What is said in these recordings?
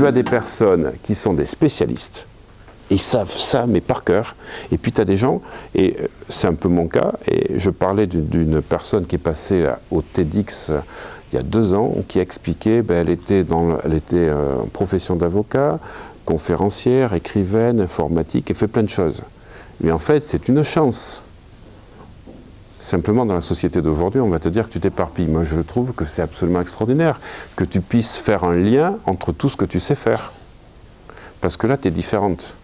as des personnes qui sont des spécialistes, et ils savent ça, mais par cœur. Et puis tu as des gens, et c'est un peu mon cas, et je parlais d'une personne qui est passée au TEDx il y a 2 ans, qui expliquait, elle était en profession d'avocat, conférencière, écrivaine, informatique, et fait plein de choses. Mais en fait, c'est une chance. Simplement, dans la société d'aujourd'hui, on va te dire que tu t'éparpilles. Moi, je trouve que c'est absolument extraordinaire que tu puisses faire un lien entre tout ce que tu sais faire. Parce que là, tu es différente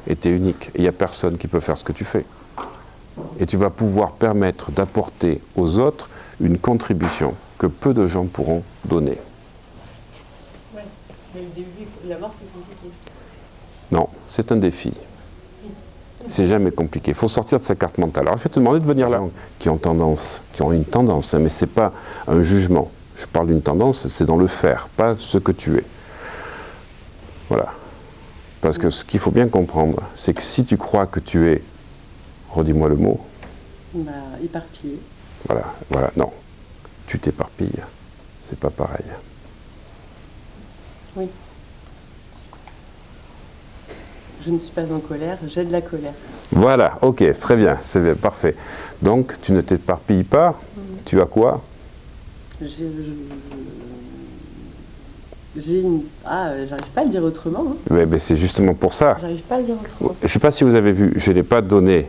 et tu es unique. Et il n'y a personne qui peut faire ce que tu fais. Et tu vas pouvoir permettre d'apporter aux autres une contribution que peu de gens pourront donner. Oui, mais le début, la mort, c'est compliqué. Non, c'est un défi. C'est jamais compliqué. Il faut sortir de sa carte mentale. Alors, je vais te demander de venir là. Qui ont une tendance, mais ce n'est pas un jugement. Je parle d'une tendance, c'est dans le faire, pas ce que tu es. Voilà. Parce que ce qu'il faut bien comprendre, c'est que si tu crois que tu es, redis-moi le mot. Éparpillé. Voilà, non. Tu t'éparpilles. C'est pas pareil. Oui. Je ne suis pas en colère, j'ai de la colère. Voilà, ok, très bien, c'est bien, parfait. Donc, tu ne t'éparpilles pas, tu as quoi? j'arrive pas à le dire autrement. Hein. Mais c'est justement pour ça. J'arrive pas à le dire autrement. Je ne sais pas si vous avez vu, je n'ai pas donné,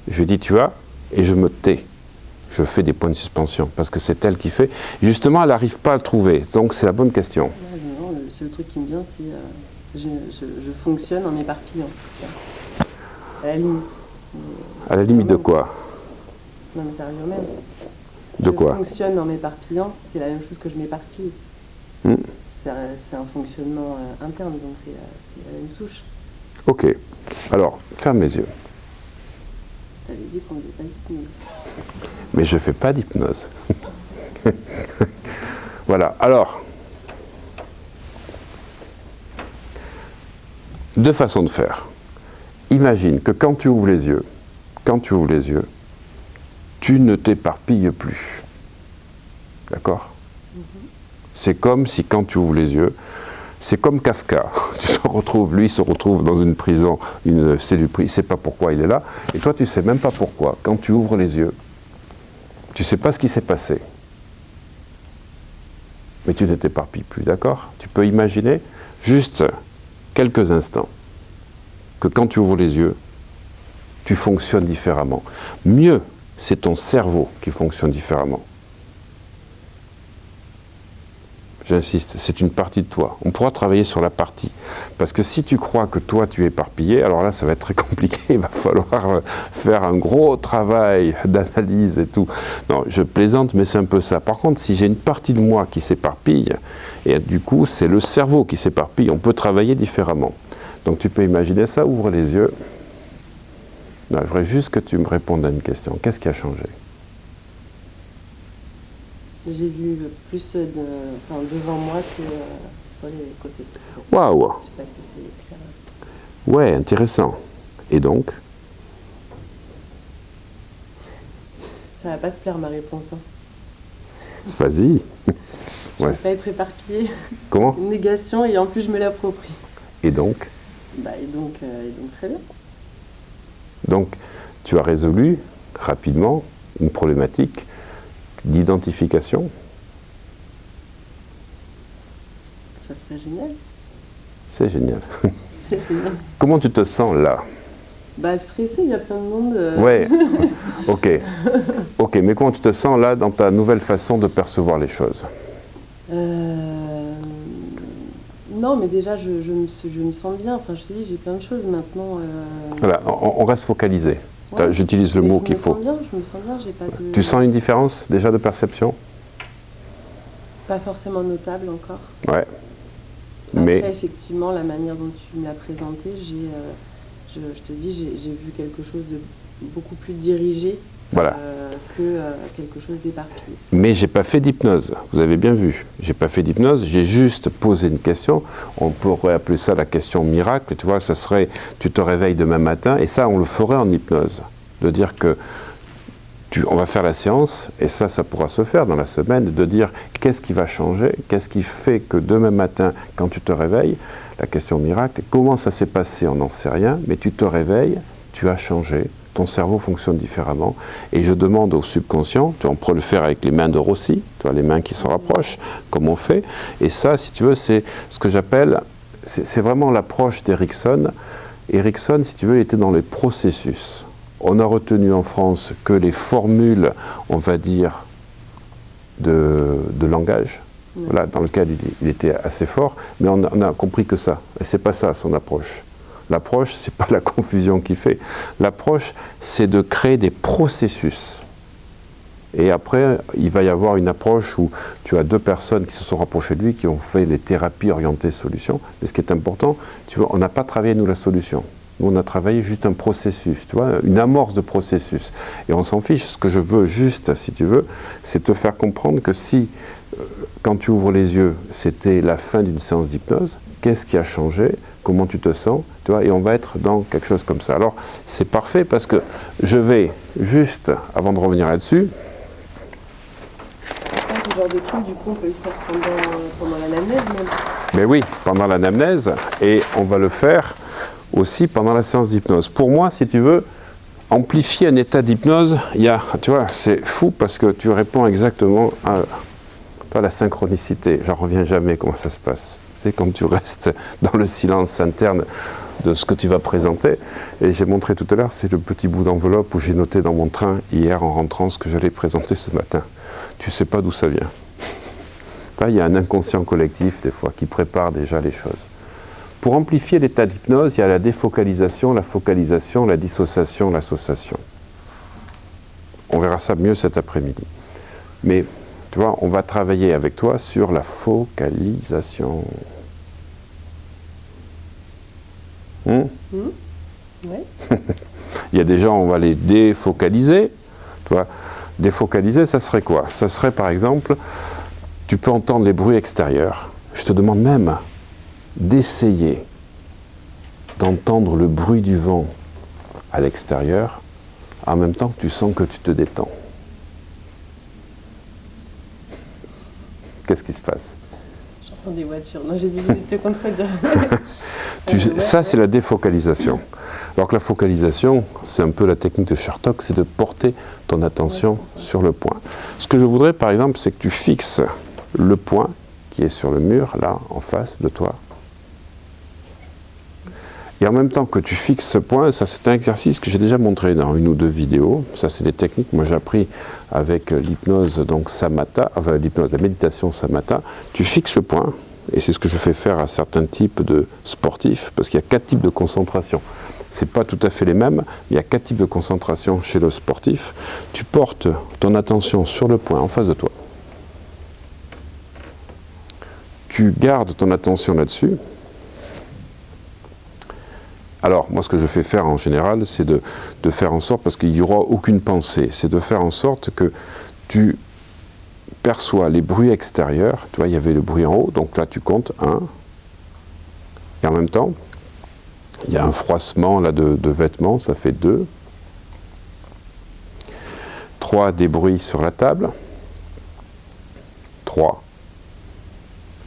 je dis tu as, et je me tais. Je fais des points de suspension, parce que c'est elle qui fait. Justement, elle n'arrive pas à le trouver, donc c'est la bonne question. Non, le seul truc qui me vient, c'est je fonctionne en éparpillant. À la limite. À la limite de quoi? Non, mais ça revient au même. De quoi? Je fonctionne en m'éparpillant, c'est la même chose que je m'éparpille. C'est un fonctionnement interne, donc c'est la même souche. Ok. Alors, ferme les yeux. Tu avais dit qu'on ne faisait pas d'hypnose. Mais je ne fais pas d'hypnose. Voilà. Alors, 2 façons de faire. Imagine que quand tu ouvres les yeux, tu ne t'éparpilles plus. D'accord? C'est comme si quand tu ouvres les yeux, c'est comme Kafka. Lui, il se retrouve dans une prison, une cellule, il ne sait pas pourquoi il est là, et toi, tu ne sais même pas pourquoi. Quand tu ouvres les yeux, tu ne sais pas ce qui s'est passé. Mais tu ne t'éparpilles plus, d'accord? Tu peux imaginer, juste quelques instants, que quand tu ouvres les yeux, tu fonctionnes différemment. Mieux, c'est ton cerveau qui fonctionne différemment. J'insiste, c'est une partie de toi. On pourra travailler sur la partie. Parce que si tu crois que toi, tu es éparpillé, alors là, ça va être très compliqué. Il va falloir faire un gros travail d'analyse et tout. Non, je plaisante, mais c'est un peu ça. Par contre, si j'ai une partie de moi qui s'éparpille, et du coup, c'est le cerveau qui s'éparpille, on peut travailler différemment. Donc tu peux imaginer ça, ouvre les yeux. Non, je voudrais juste que tu me répondes à une question. Qu'est-ce qui a changé? J'ai vu plus devant moi que sur les côtés. Waouh! Je ne sais pas si c'est clair. Ouais, intéressant. Et donc? Ça va pas te plaire ma réponse. Hein. Vas-y. Je ne vais pas être éparpillée. Comment? Une négation et en plus je me l'approprie. Et donc? Et donc très bien. Donc, tu as résolu rapidement une problématique d'identification. Ça serait génial. C'est génial. C'est génial. Comment tu te sens là? Stressé, il y a plein de monde. Ouais, ok, mais comment tu te sens là dans ta nouvelle façon de percevoir les choses? Non, mais déjà, je me sens bien. Enfin, je te dis, j'ai plein de choses maintenant. Voilà, on reste focalisé. Ouais. J'utilise le mot qu'il faut. Je me sens bien, j'ai pas de... Tu sens une différence déjà de perception? Pas forcément notable encore. Ouais. Après, Mais effectivement, la manière dont tu me l'as présenté, je te dis, j'ai vu quelque chose de beaucoup plus dirigé voilà. Que quelque chose d'éparpillé. Mais j'ai pas fait d'hypnose, vous avez bien vu. J'ai pas fait d'hypnose, j'ai juste posé une question. On pourrait appeler ça la question miracle, tu vois, ça serait, tu te réveilles demain matin, et ça, on le ferait en hypnose. De dire que on va faire la séance, et ça pourra se faire dans la semaine, de dire qu'est-ce qui va changer, qu'est-ce qui fait que demain matin, quand tu te réveilles, la question miracle, comment ça s'est passé, on n'en sait rien, mais tu te réveilles, tu as changé, ton cerveau fonctionne différemment, et je demande au subconscient, on pourrait le faire avec les mains de Rossi, tu vois, les mains qui se rapprochent, comme on fait, et ça, si tu veux, c'est ce que j'appelle, c'est vraiment l'approche d'Erickson. Erickson, si tu veux, il était dans les processus. On a retenu en France que les formules, on va dire, de langage, voilà, dans lequel il était assez fort, mais on a compris que ça. Et c'est pas ça son approche. L'approche, c'est pas la confusion qu'il fait. L'approche, c'est de créer des processus. Et après, il va y avoir une approche où tu as deux personnes qui se sont rapprochées de lui, qui ont fait les thérapies orientées solutions. Mais ce qui est important, tu vois, on n'a pas travaillé, nous, la solution. Nous, on a travaillé juste un processus, tu vois, une amorce de processus. Et on s'en fiche. Ce que je veux juste, si tu veux, c'est te faire comprendre que si, quand tu ouvres les yeux, c'était la fin d'une séance d'hypnose, qu'est-ce qui a changé, comment tu te sens, tu vois, et on va être dans quelque chose comme ça. Alors, c'est parfait parce que je vais juste, avant de revenir là-dessus, ce genre de truc, du coup, on peut le faire pendant l'anamnèse même. Mais oui, pendant l'anamnèse, et on va le faire aussi pendant la séance d'hypnose. Pour moi, si tu veux, amplifier un état d'hypnose, tu vois, c'est fou parce que tu réponds exactement à la synchronicité. J'en reviens jamais comment ça se passe. C'est quand tu restes dans le silence interne de ce que tu vas présenter. Et j'ai montré tout à l'heure, c'est le petit bout d'enveloppe où j'ai noté dans mon train hier en rentrant ce que j'allais présenter ce matin. Tu sais pas d'où ça vient. Il y a un inconscient collectif des fois qui prépare déjà les choses. Pour amplifier l'état d'hypnose, il y a la défocalisation, la dissociation, l'association. On verra ça mieux cet après-midi. Mais tu vois, on va travailler avec toi sur la focalisation. Ouais. Il y a des gens, on va les défocaliser. Tu vois, défocaliser, ça serait quoi? Ça serait par exemple, tu peux entendre les bruits extérieurs. Je te demande même d'essayer d'entendre le bruit du vent à l'extérieur en même temps que tu sens que tu te détends. Qu'est-ce qui se passe? J'entends des voitures. Non, j'ai décidé de te contredire. Ça, c'est la défocalisation. Alors que la focalisation, c'est un peu la technique de Chertok, c'est de porter ton attention sur le point. Ce que je voudrais, par exemple, c'est que tu fixes le point qui est sur le mur, là, en face de toi. Et en même temps que tu fixes ce point, ça c'est un exercice que j'ai déjà montré dans une ou deux vidéos. Ça c'est des techniques, moi j'ai appris avec l'hypnose, donc samatha, enfin l'hypnose, la méditation samatha. Tu fixes le point, et c'est ce que je fais faire à certains types de sportifs, parce qu'il y a 4 types de concentration. C'est pas tout à fait les mêmes, il y a 4 types de concentration chez le sportif. Tu portes ton attention sur le point en face de toi. Tu gardes ton attention là-dessus. Alors, moi, ce que je fais faire en général, c'est de faire en sorte, parce qu'il n'y aura aucune pensée, c'est de faire en sorte que tu perçois les bruits extérieurs. Tu vois, il y avait le bruit en haut, donc là, tu comptes 1. Et en même temps, il y a un froissement là, de vêtements, ça fait 2. 3, des bruits sur la table. 3.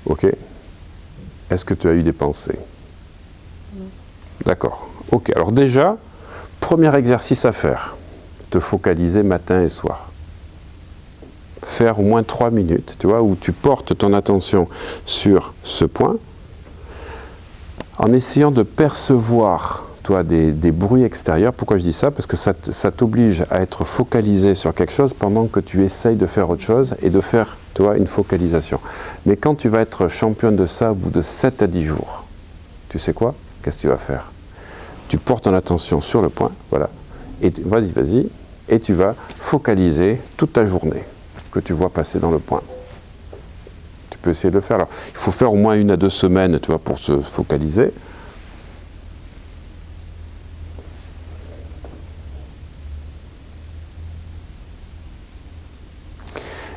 Ok. Est-ce que tu as eu des pensées? D'accord. Ok. Alors déjà, premier exercice à faire, te focaliser matin et soir. Faire au moins 3 minutes, tu vois, où tu portes ton attention sur ce point, en essayant de percevoir, toi, des bruits extérieurs. Pourquoi je dis ça? Parce que ça t'oblige à être focalisé sur quelque chose pendant que tu essayes de faire autre chose et de faire, tu vois, une focalisation. Mais quand tu vas être championne de ça au bout de 7 à 10 jours, tu sais quoi? Qu'est-ce que tu vas faire? Tu portes ton attention sur le point, voilà, et vas-y, et tu vas focaliser toute ta journée que tu vois passer dans le point. Tu peux essayer de le faire. Alors, il faut faire au moins 1 à 2 semaines, tu vois, pour se focaliser.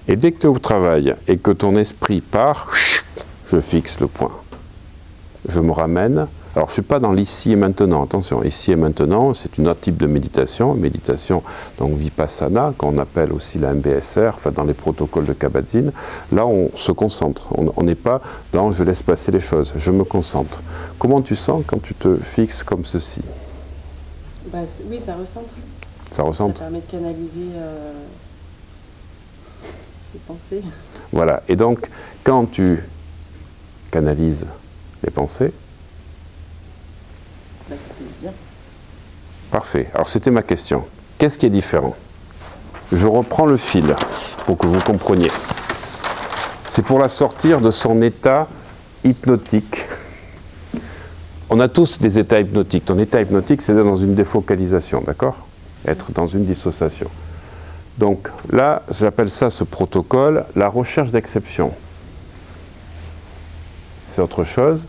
Et dès que tu es au travail et que ton esprit part, je fixe le point. Je me ramène Alors, je ne suis pas dans l'ici et maintenant, attention, ici et maintenant, c'est un autre type de méditation, donc Vipassana, qu'on appelle aussi la MBSR, enfin dans les protocoles de Kabat-Zinn. Là, on se concentre, on n'est pas dans je laisse passer les choses, je me concentre. Comment tu sens quand tu te fixes comme ceci? Bah, oui, ça recentre. Ça recentre? Ça permet de canaliser les pensées. Voilà, et donc, quand tu canalises les pensées, bah, ça fait bien. Parfait. Alors, c'était ma question. Qu'est-ce qui est différent? Je reprends le fil pour que vous compreniez. C'est pour la sortir de son état hypnotique. On a tous des états hypnotiques. Ton état hypnotique, c'est d'être dans une défocalisation, d'accord? Être dans une dissociation. Donc là, j'appelle ça, ce protocole, la recherche d'exception. C'est autre chose.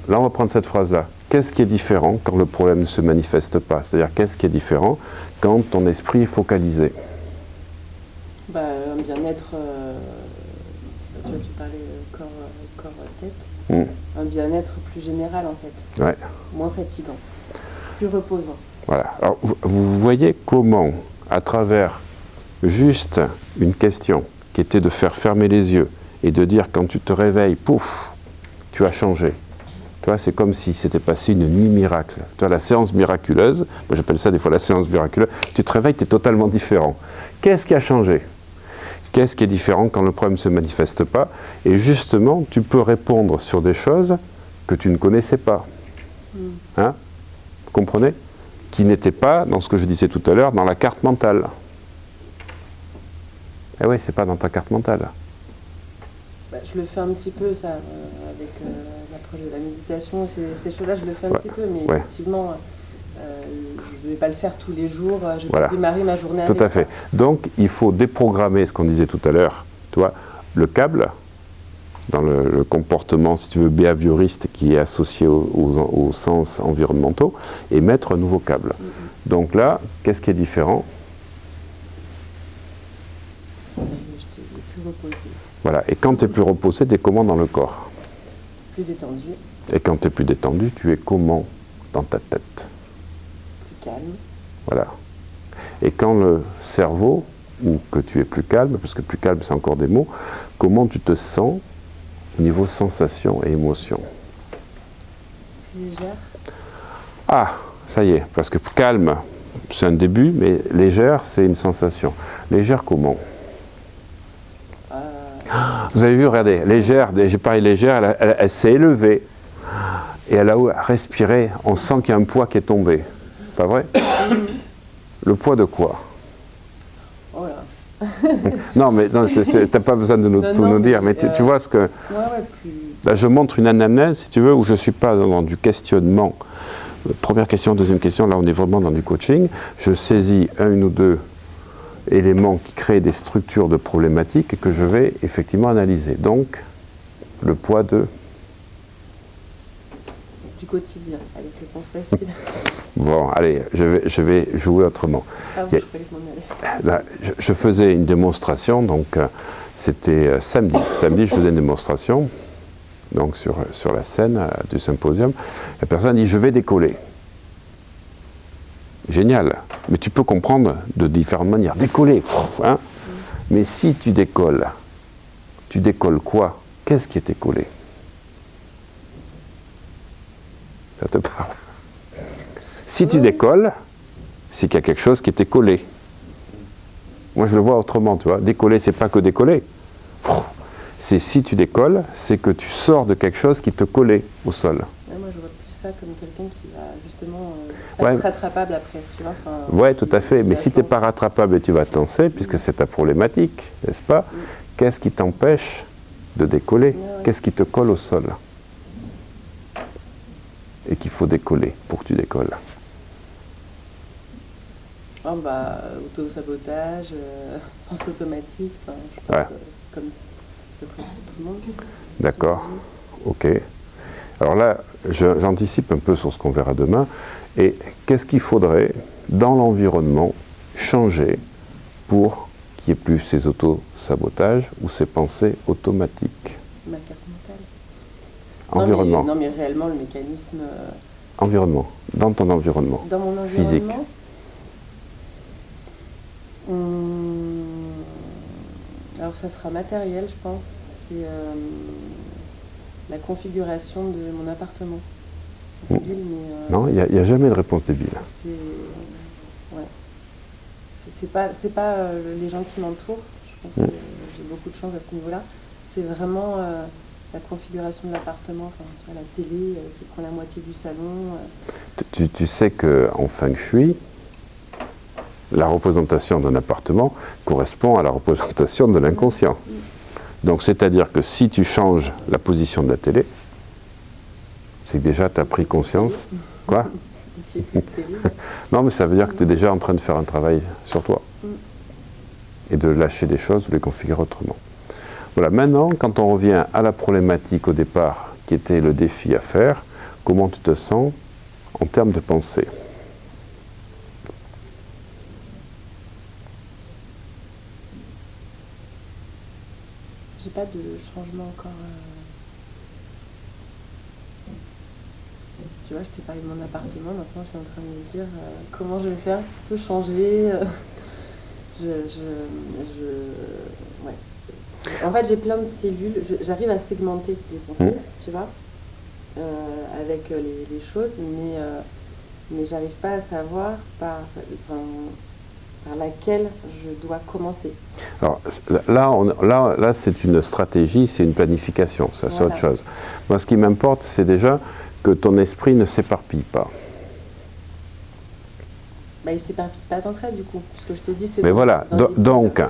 Là, on va prendre cette phrase-là. Qu'est-ce qui est différent quand le problème ne se manifeste pas? C'est-à-dire, qu'est-ce qui est différent quand ton esprit est focalisé? Bah, un bien-être, tu vois, tu parlais corps-tête, un bien-être plus général en fait, ouais. Moins fatigant, plus reposant. Voilà. Alors, vous voyez comment, à travers juste une question qui était de faire fermer les yeux et de dire quand tu te réveilles, pouf, tu as changé. Tu vois, c'est comme si c'était passé une nuit miracle. Tu vois, la séance miraculeuse, moi j'appelle ça des fois la séance miraculeuse, tu te réveilles, tu es totalement différent. Qu'est-ce qui a changé? Qu'est-ce qui est différent quand le problème ne se manifeste pas? Et justement, tu peux répondre sur des choses que tu ne connaissais pas. Hein? Vous comprenez? Qui n'étaient pas, dans ce que je disais tout à l'heure, dans la carte mentale. Eh oui, c'est pas dans ta carte mentale. Bah, je le fais un petit peu, ça, avec l'approche de la méditation, ces choses-là, je le fais un petit peu, mais effectivement, je ne vais pas le faire tous les jours, je vais démarrer ma journée avec ça. Tout à fait. Donc, il faut déprogrammer ce qu'on disait tout à l'heure, tu vois, le câble, dans le comportement, si tu veux, behavioriste qui est associé aux sens environnementaux, et mettre un nouveau câble. Donc là, qu'est-ce qui est différent? Plus reposé. Voilà, et quand tu es plus reposé, tu es comment dans le corps? Plus détendu. Et quand tu es plus détendu, tu es comment dans ta tête? Plus calme. Voilà. Et quand le cerveau, ou que tu es plus calme, parce que plus calme c'est encore des mots, comment tu te sens au niveau sensation et émotion? Légère. Ah, ça y est, parce que calme, c'est un début, mais légère, c'est une sensation. Légère comment? Vous avez vu, regardez, légère, j'ai parlé légère, elle s'est élevée et elle a respiré, on sent qu'il y a un poids qui est tombé. Pas vrai? Le poids de quoi? Oh là. Non, mais t'as pas besoin de tout nous dire, mais tu vois ce que... Là, je montre une anamnèse, si tu veux, où je ne suis pas dans du questionnement. Première question, deuxième question, là on est vraiment dans du coaching. Je saisis une ou deux éléments qui créent des structures de problématiques que je vais effectivement analyser. Donc, le poids de... Du quotidien, avec les réponses faciles. Bon, allez, je vais jouer autrement. Ah oui, je croyais que m'en allais. Là, je faisais une démonstration, donc c'était samedi. Samedi, je faisais une démonstration, donc sur la scène du symposium. La personne dit, je vais décoller. Génial, mais tu peux comprendre de différentes manières. Décoller, hein? Mais si tu décolles quoi? Qu'est-ce qui est décollé? Ça te parle? Si tu décolles, c'est qu'il y a quelque chose qui était collé. Moi, je le vois autrement, tu vois. Décoller, c'est pas que décoller. C'est si tu décolles, c'est que tu sors de quelque chose qui te collait au sol. Moi, je vois plus ça comme quelqu'un qui va justement être rattrapable après, tu vois. Oui, tout à fait. Mais si tu n'es pas rattrapable et tu vas te lancer, puisque c'est ta problématique, n'est-ce pas? Qu'est-ce qui t'empêche de décoller? Qu'est-ce qui te colle au sol? Et qu'il faut décoller pour que tu décolles. Oh, bah, auto-sabotage, pensée automatique, je pense comme tout le monde. D'accord, ok. Alors là, j'anticipe un peu sur ce qu'on verra demain. Et qu'est-ce qu'il faudrait, dans l'environnement, changer pour qu'il n'y ait plus ces auto-sabotages ou ces pensées automatiques? Ma carte mentale. Environnement. Non, mais réellement, le mécanisme... Environnement. Dans ton environnement. Dans mon physique. environnement. Alors, ça sera matériel, je pense. C'est la configuration de mon appartement. C'est débile, mais... Non, il n'y a jamais de réponse débile. Ouais. C'est pas les gens qui m'entourent. Je pense que j'ai beaucoup de chance à ce niveau-là. C'est vraiment la configuration de l'appartement, enfin, la télé qui prend la moitié du salon. Tu sais qu'en Feng Shui, la représentation d'un appartement correspond à la représentation de l'inconscient. Donc c'est-à-dire que si tu changes la position de la télé, c'est que déjà tu as pris conscience. Quoi? Non, mais ça veut dire que tu es déjà en train de faire un travail sur toi. Et de lâcher des choses, de les configurer autrement. Voilà, maintenant, quand on revient à la problématique au départ, qui était le défi à faire, comment tu te sens en termes de pensée? J'ai pas de changement encore. Tu vois, je t'ai parlé de mon appartement, maintenant je suis en train de me dire comment je vais faire pour tout changer. Ouais. En fait, j'ai plein de cellules, j'arrive à segmenter les pensées, tu vois, avec les choses, mais j'arrive pas à savoir par laquelle je dois commencer. Alors là c'est une stratégie, c'est une planification, ça c'est autre chose. Moi, ce qui m'importe, c'est déjà que ton esprit ne s'éparpille pas. Bah, il ne s'éparpille pas tant que ça, du coup, puisque je t'ai dit, c'est... Mais voilà, donc,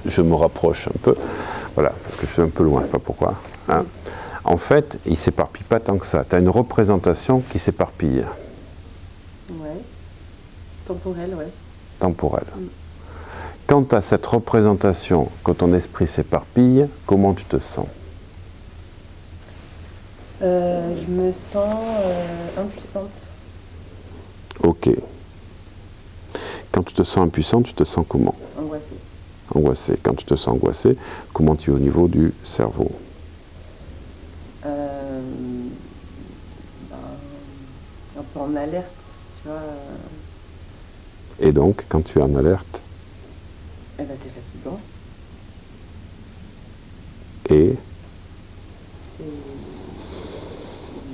je me rapproche un peu, voilà, parce que je suis un peu loin, je ne sais pas pourquoi. Hein. En fait, il ne s'éparpille pas tant que ça. Tu as une représentation qui s'éparpille. Ouais. Temporelle, ouais. Temporelle. Quant à cette représentation, quand ton esprit s'éparpille, comment tu te sens? Je me sens impuissante. Ok. Quand tu te sens impuissante, tu te sens comment? Angoissée. Angoissée. Quand tu te sens angoissée, comment tu es au niveau du cerveau? Un peu en alerte, tu vois. Et donc, quand tu es en alerte? Eh ben, c'est fatigant. Et du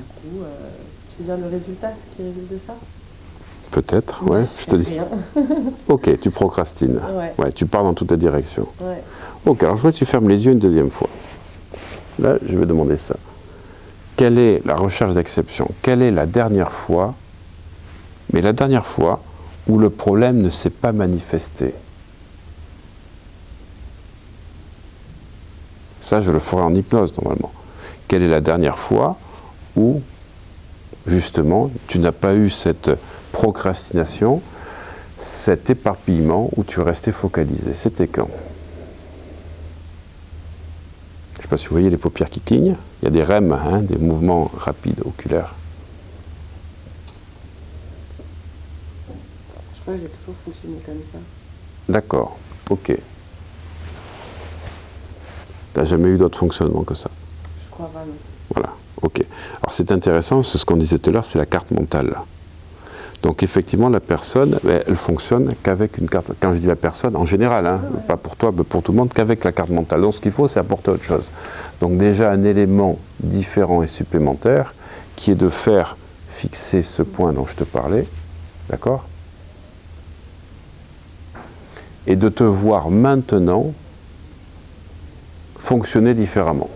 coup, tu veux dire le résultat, ce qui résulte de ça? Peut-être, ouais, je te dis. Ok, tu procrastines. Ouais, tu pars dans toutes les directions. Ouais. Ok, alors je voudrais que tu fermes les yeux une deuxième fois. Là, je vais demander ça. Quelle est la recherche d'exception? Quelle est la dernière fois, mais la dernière fois, où le problème ne s'est pas manifesté? Ça, je le ferai en hypnose, normalement. Quelle est la dernière fois où, justement, tu n'as pas eu cette procrastination, cet éparpillement où tu restais focalisé? C'était quand? Je ne sais pas si vous voyez les paupières qui clignent. Il y a des REM, hein, des mouvements rapides oculaires. Je crois que j'ai toujours fonctionné comme ça. D'accord, ok. Tu n'as jamais eu d'autre fonctionnement que ça? Je crois vraiment. Voilà, ok. Alors c'est intéressant, c'est ce qu'on disait tout à l'heure, c'est la carte mentale. Donc effectivement, la personne, elle fonctionne qu'avec une carte. Quand je dis la personne, en général, hein, pas pour toi, mais pour tout le monde, qu'avec la carte mentale. Donc ce qu'il faut, c'est apporter autre chose. Donc déjà un élément différent et supplémentaire, qui est de faire fixer ce point dont je te parlais, d'accord? Et de te voir maintenant fonctionner différemment.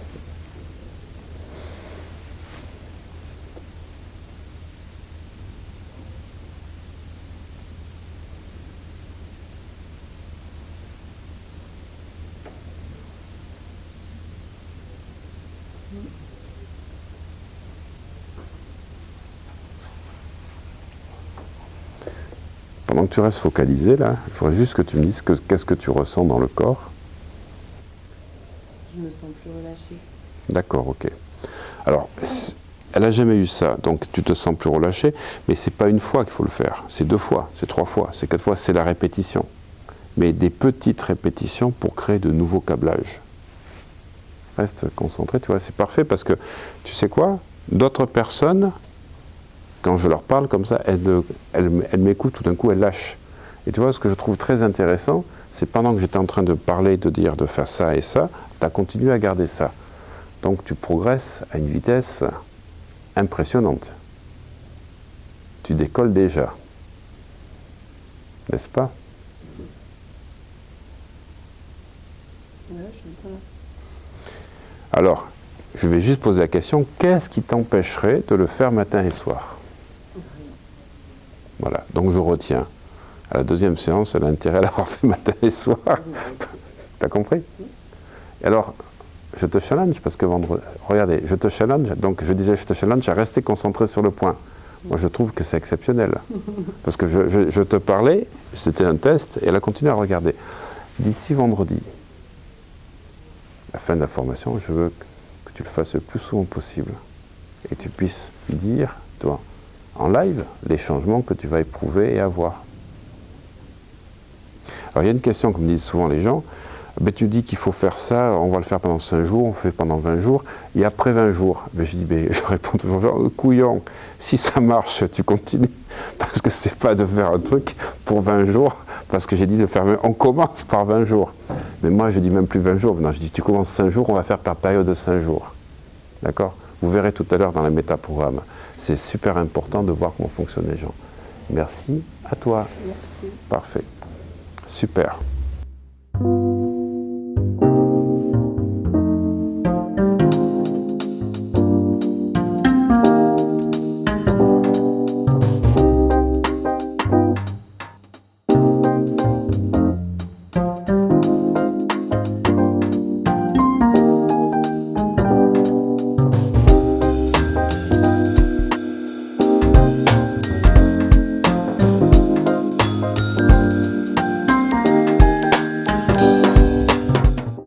Pendant que tu restes focalisé, là, il faudrait juste que tu me dises qu'est-ce que tu ressens dans le corps. Je me sens plus relâchée. D'accord, ok. Alors, elle n'a jamais eu ça, donc tu te sens plus relâché, mais c'est pas une fois qu'il faut le faire, c'est 2 fois, c'est 3 fois, c'est 4 fois, c'est la répétition. Mais des petites répétitions pour créer de nouveaux câblages. Reste concentré, tu vois, c'est parfait parce que, tu sais quoi, d'autres personnes, quand je leur parle comme ça, elles m'écoutent, tout d'un coup, elles lâchent. Et tu vois, ce que je trouve très intéressant, c'est pendant que j'étais en train de parler, de dire, de faire ça et ça, tu as continué à garder ça. Donc tu progresses à une vitesse impressionnante. Tu décolles déjà. N'est-ce pas? Ouais, je suis bien. Alors, je vais juste poser la question, qu'est-ce qui t'empêcherait de le faire matin et soir? Voilà, donc je retiens. À la deuxième séance, elle a intérêt à l'avoir fait matin et soir. T'as compris? Alors, je te challenge, parce que vendredi... Regardez, je te challenge, donc je disais je te challenge à rester concentré sur le point. Moi, je trouve que c'est exceptionnel. Parce que je te parlais, c'était un test, et elle a continué à regarder. D'ici vendredi, la fin de la formation, je veux que tu le fasses le plus souvent possible. Et tu puisses dire, toi, en live, les changements que tu vas éprouver et avoir. Alors, il y a une question que me disent souvent les gens. Ben, tu dis qu'il faut faire ça, on va le faire pendant 5 jours, on fait pendant 20 jours, et après 20 jours, ben, je dis, ben, je réponds toujours, genre, couillon, si ça marche, tu continues, parce que c'est pas de faire un truc pour 20 jours, parce que j'ai dit de faire, on commence par 20 jours. Mais moi, je dis même plus 20 jours, maintenant je dis, tu commences 5 jours, on va faire par période de 5 jours. D'accord? Vous verrez tout à l'heure dans les métaprogrammes. C'est super important de voir comment fonctionnent les gens. Merci à toi. Merci. Parfait. Super.